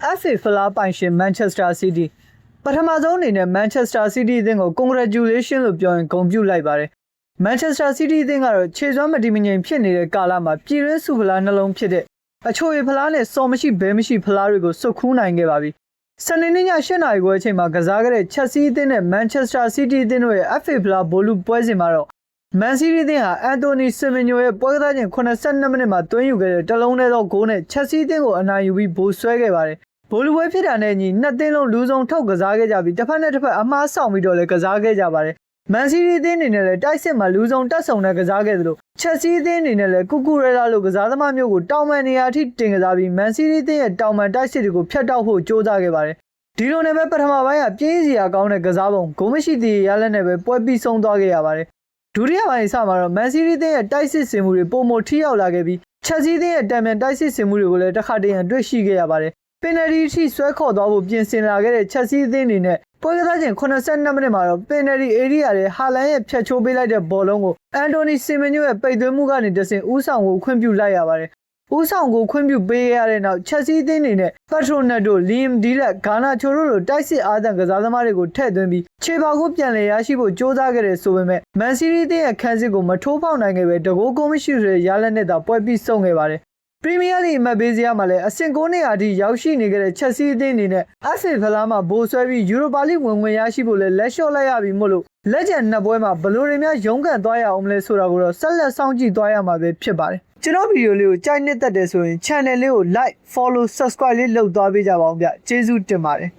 FA ဖလားပိုင်ရှင် Manchester City ပထမဆုံးအနေနဲ့ Manchester City အသင်းကို congratulation လို့ပြောရင်ဂုဏ်ပြုလိုက်ပါတယ် Manchester City အသင်းကတော့ခြေစွမ်းမတည်မငြိမ်ဖြစ်နေတဲ့ကာလမှာပြည်တွင်းစုဖလားနှလုံးဖြစ်တဲ့အချိုရဖလားနဲ့စော်မရှိဘဲမရှိဖလားတွေကိုစုခူးနိုင်ခဲ့ပါပြီစနေနေ့ည8:00 နာရီခွဲအချိန်မှာကစားခဲ့တဲ့ Chelsea အသင်းနဲ့ Manchester City အသင်းတို့ရဲ့ FA ဖလားဘောလုံးပွဲစဉ်မှာတော့ Man City အသင်းဟာ Anthony Semenyo ရဲ့ပွဲကစားချိန်82မိနစ်မှာသွင်းယူခဲ့တဲ့တလုံးတည်းသောဂိုးနဲ့ Chelsea အသင်းကိုအနိုင်ယူပြီးဗိုလ်ဆွဲခဲ့ပါတယ်။ဘောလုံးပွဲဖြစ်တာနဲ့ညီနှစ်သင်းလုံးလူစုံထုတ်ကစားခဲ့ကြပြီးတစ်ဖက်နဲ့တစ်ဖက်အမှားဆောင်ပြီးတော့လည်းကစားခဲ့ကြပါတယ်။ Man City အသင်းအနေနဲ့လည်းတိုက်စစ်မှာလူစုံတက်ဆုံနဲ့ကစားခဲ့သလို Chelsea အသင်းအနေနဲ့လည်းCucurellaလိုကစားသမားမျိုးကိုတောင်ပန်နေရာအထိတင်ကစားပြီး Man City အသင်းရဲ့တောင်ပန်တိုက်စစ်တွေကိုဖျက်တောက်ဖို့ကြိုးစားခဲ့ပါတယ်။ဒီလိုနဲ့ပဲပထမပိုင်းကပြင်းစရာကောင်းတဲ့ကစားပုံဂိုးမရှိသေးရလက်နဲ့ပဲပွဲပြီးဆုံးသွားခဲ့ရပါတယ်။ဒုတိယပိုင်းအစမှာတော့ Man City အသင်းရဲ့တိုက်စစ်ဆင်မှုတွေပုံမထိရောက်လာခဲ့ပြီး Chelsea အသင်းရဲ့တံမြန်တိုက်စစ်ဆင်မှုတွေကိုလည်းတစ်ခါတည်းရန်တွေ့ရှိခဲ့ရပါတယ်။ Penalty ထိဆွဲခေါ်သွားဖို့ပြင်ဆင်လာခဲ့တဲ့ Chelsea အသင်းအနေနဲ့ပွဲကစားချိန်82မိနစ်မှာတော့ Penalty area ရဲ့ဟာလန်ရဲ့ဖြတ်ချိုးပေးလိုက်တဲ့ဘောလုံးကို Anthony Semenyo ရဲ့ပိတ်သွင်းမှုကနေတဆင့်ဦးဆောင်ကိုခွင့်ပြုလိုက်ရပါတယ်။ဦးဆောင်ကိုခွင့်ပြုပေးရတဲ့နောက် Chelsea အသင်းအနေနဲ့ Patronato, Liam Delap, Garnacho တို့လိုတိုက်စစ်အားသန်ကစားသမားတွေကိုထည့်သွင်းပြီးခြေပါကိုပြန်လည်ရရှိဖို့ကြိုးစားခဲ့တဲ့ဆိုပေမဲ့ Man City အသင်းရဲ့ခန်းစစ်ကိုမထိုးဖောက်နိုင်ခဲ့ပဲတကိုးကိုမရှိတဲ့ရလက်နဲ့သာပွဲပြီးဆုံးခဲ့ပါတယ်။ Premier League အမှတ်ပေးစရာမှာလည်းအဆင့်9နေရာထိရောက်ရှိနေခဲ့တဲ့ Chelsea အသင်းအနေနဲ့ FA ဖလားမှာဘိုးဆွဲပြီး Europa League ဝင်ခွင့်ရရှိဖို့လည်းလက်လျှော့လိုက်ရပြီမို့လို့လက်ကျန်နှစ်ပွဲမှာဘယ်လိုတွေများရုန်းကန်သွားရအောင်မလဲဆိုတာကိုတော့ဆက်လက်စောင့်ကြည့်သွားရမှာပဲဖြစ်ပါတယ်။ကျွန်တော်ဗီဒီယိုလေးကိုကြိုက်နှစ်သက်တယ်ဆိုရင် channel လေးကို like, follow, subscribe လေးလုပ်သွားပေးကြပါဦးဗျ။ကျေးဇူးတင်ပါတယ်။